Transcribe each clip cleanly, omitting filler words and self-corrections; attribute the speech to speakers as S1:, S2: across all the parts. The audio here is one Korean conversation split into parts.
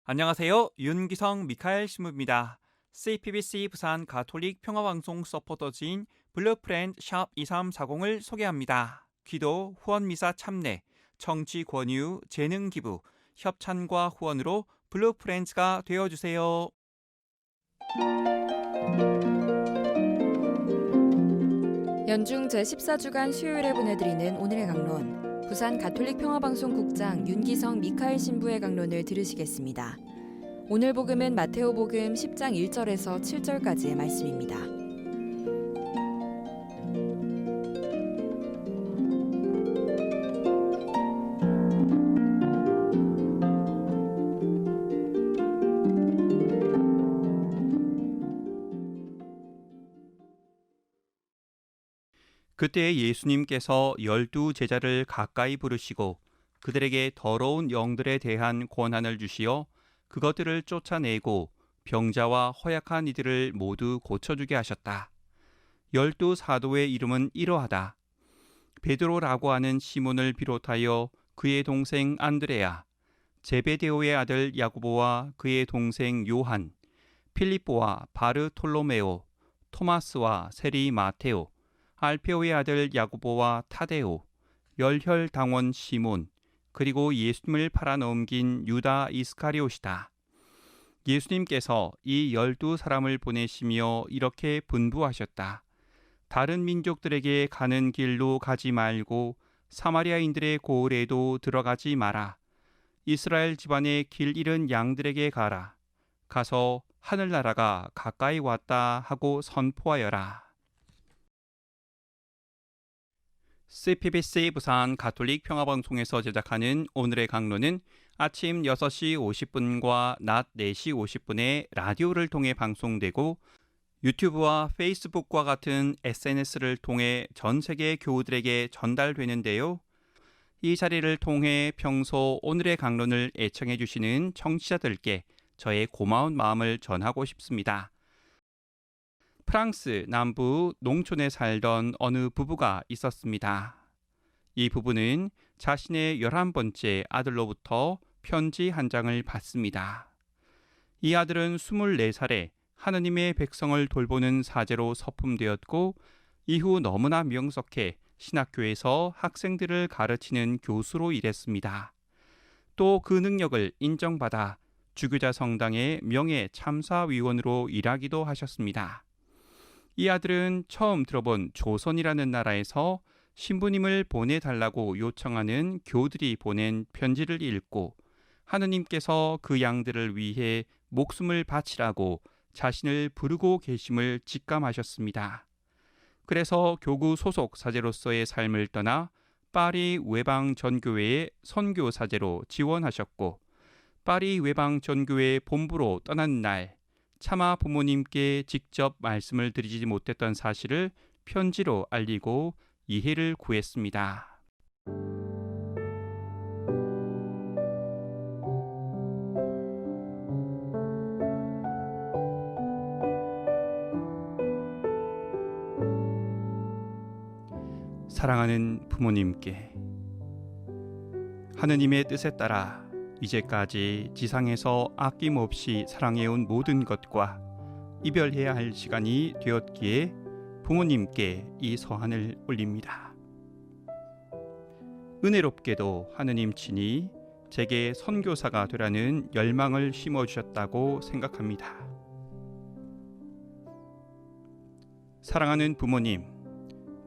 S1: 안녕하세요. 윤기성 미카엘 신부입니다. CPBC 부산 가톨릭 평화방송 서포터즈인 블루프렌드 샵 2340을 소개합니다. 기도, 후원미사 참내, 정치 권유, 재능 기부, 협찬과 후원으로 블루프렌즈가 되어주세요.
S2: 연중 제14주간 수요일에 보내드리는 오늘의 강론, 부산 가톨릭 평화방송 국장 윤기성 미카엘 신부의 강론을 들으시겠습니다. 오늘 복음은 마테오 복음 10장 1절에서 7절까지의 말씀입니다.
S1: 그때 예수님께서 12 제자를 가까이 부르시고 그들에게 더러운 영들에 대한 권한을 주시어 그것들을 쫓아내고 병자와 허약한 이들을 모두 고쳐주게 하셨다. 12 사도의 이름은 이러하다. 베드로라고 하는 시몬을 비롯하여 그의 동생 안드레아, 제베데오의 아들 야고보와 그의 동생 요한, 필립보와 바르톨로메오, 토마스와 세리 마테오, 알페오의 아들 야고보와 타데오, 열혈당원 시몬, 그리고 예수님을 팔아넘긴 유다 이스카리옷이다. 예수님께서 이 12 사람을 보내시며 이렇게 분부하셨다. 다른 민족들에게 가는 길로 가지 말고 사마리아인들의 고을에도 들어가지 마라. 이스라엘 집안의 길 잃은 양들에게 가라. 가서 하늘나라가 가까이 왔다 하고 선포하여라. CPBC 부산 가톨릭 평화방송에서 제작하는 오늘의 강론은 아침 6시 50분과 낮 4시 50분에 라디오를 통해 방송되고 유튜브와 페이스북과 같은 SNS를 통해 전 세계 교우들에게 전달되는데요. 이 자리를 통해 평소 오늘의 강론을 애청해 주시는 청취자들께 저의 고마운 마음을 전하고 싶습니다. 프랑스 남부 농촌에 살던 어느 부부가 있었습니다. 이 부부는 자신의 11번째 아들로부터 편지 한 장을 받습니다. 이 아들은 24살에 하느님의 백성을 돌보는 사제로 서품되었고 이후 너무나 명석해 신학교에서 학생들을 가르치는 교수로 일했습니다. 또 그 능력을 인정받아 주교자 성당의 명예 참사위원으로 일하기도 하셨습니다. 이 아들은 처음 들어본 조선이라는 나라에서 신부님을 보내달라고 요청하는 교들이 보낸 편지를 읽고 하느님께서 그 양들을 위해 목숨을 바치라고 자신을 부르고 계심을 직감하셨습니다. 그래서 교구 소속 사제로서의 삶을 떠나 파리 외방 전교회의 선교 사제로 지원하셨고 파리 외방 전교회 본부로 떠난 날 차마 부모님께 직접 말씀을 드리지 못했던 사실을 편지로 알리고 이해를 구했습니다. 사랑하는 부모님께 하느님의 뜻에 따라 이제까지 지상에서 아낌없이 사랑해온 모든 것과 이별해야 할 시간이 되었기에 부모님께 이 서한을 올립니다. 은혜롭게도 하느님 친히 제게 선교사가 되라는 열망을 심어주셨다고 생각합니다. 사랑하는 부모님,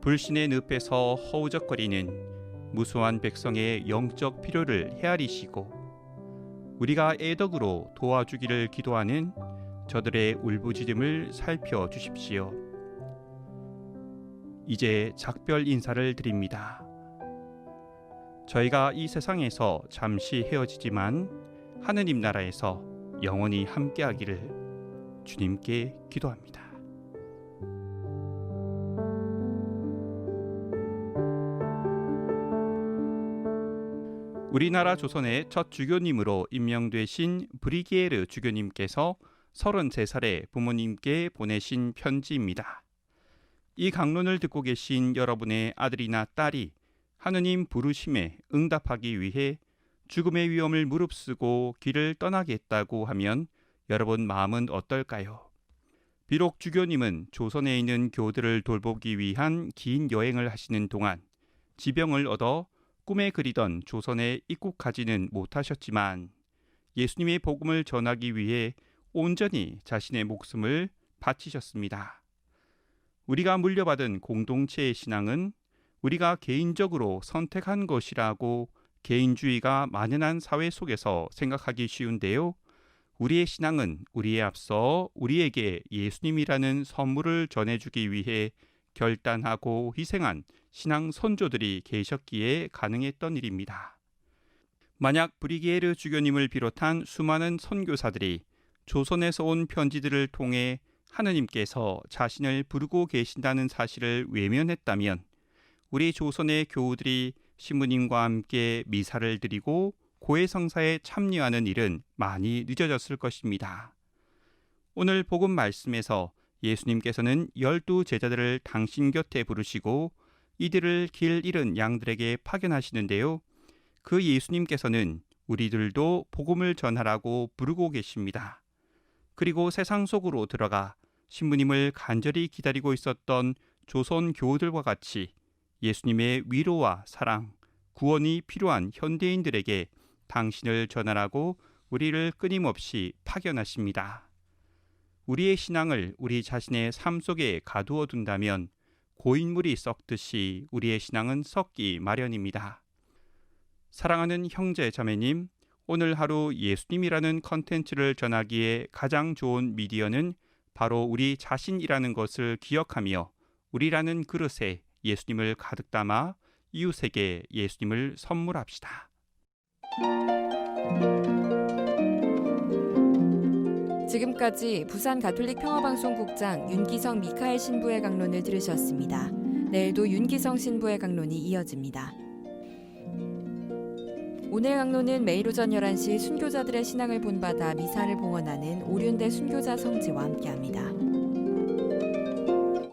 S1: 불신의 늪에서 허우적거리는 무수한 백성의 영적 필요를 헤아리시고 우리가 애덕으로 도와주기를 기도하는 저들의 울부짖음을 살펴주십시오. 이제 작별 인사를 드립니다. 저희가 이 세상에서 잠시 헤어지지만 하느님 나라에서 영원히 함께하기를 주님께 기도합니다. 우리나라 조선의 첫 주교님으로 임명되신 브리기에르 주교님께서 33살에 부모님께 보내신 편지입니다. 이 강론을 듣고 계신 여러분의 아들이나 딸이 하느님 부르심에 응답하기 위해 죽음의 위험을 무릅쓰고 길을 떠나겠다고 하면 여러분 마음은 어떨까요? 비록 주교님은 조선에 있는 교들을 돌보기 위한 긴 여행을 하시는 동안 지병을 얻어 꿈에 그리던 조선에 입국하지는 못하셨지만 예수님의 복음을 전하기 위해 온전히 자신의 목숨을 바치셨습니다. 우리가 물려받은 공동체의 신앙은 우리가 개인적으로 선택한 것이라고 개인주의가 만연한 사회 속에서 생각하기 쉬운데요. 우리의 신앙은 우리에 앞서 우리에게 예수님이라는 선물을 전해주기 위해 결단하고 희생한 신앙 선조들이 계셨기에 가능했던 일입니다. 만약 브리기에르 주교님을 비롯한 수많은 선교사들이 조선에서 온 편지들을 통해 하느님께서 자신을 부르고 계신다는 사실을 외면했다면 우리 조선의 교우들이 신부님과 함께 미사를 드리고 고해성사에 참여하는 일은 많이 늦어졌을 것입니다. 오늘 복음 말씀에서 예수님께서는 12 제자들을 당신 곁에 부르시고 이들을 길 잃은 양들에게 파견하시는데요. 그 예수님께서는 우리들도 복음을 전하라고 부르고 계십니다. 그리고 세상 속으로 들어가 신부님을 간절히 기다리고 있었던 조선 교우들과 같이 예수님의 위로와 사랑, 구원이 필요한 현대인들에게 당신을 전하라고 우리를 끊임없이 파견하십니다. 우리의 신앙을 우리 자신의 삶 속에 가두어 둔다면 고인물이 썩듯이 우리의 신앙은 썩기 마련입니다. 사랑하는 형제 자매님, 오늘 하루 예수님이라는 컨텐츠를 전하기에 가장 좋은 미디어는 바로 우리 자신이라는 것을 기억하며 우리라는 그릇에 예수님을 가득 담아 이웃에게 예수님을 선물합시다.
S2: 지금까지 부산 가톨릭 평화방송국장 윤기성 미카엘 신부의 강론을 들으셨습니다. 내일도 윤기성 신부의 강론이 이어집니다. 오늘 강론은 매일 오전 11시 순교자들의 신앙을 본받아 미사를 봉헌하는 오륜대 순교자 성지와 함께합니다.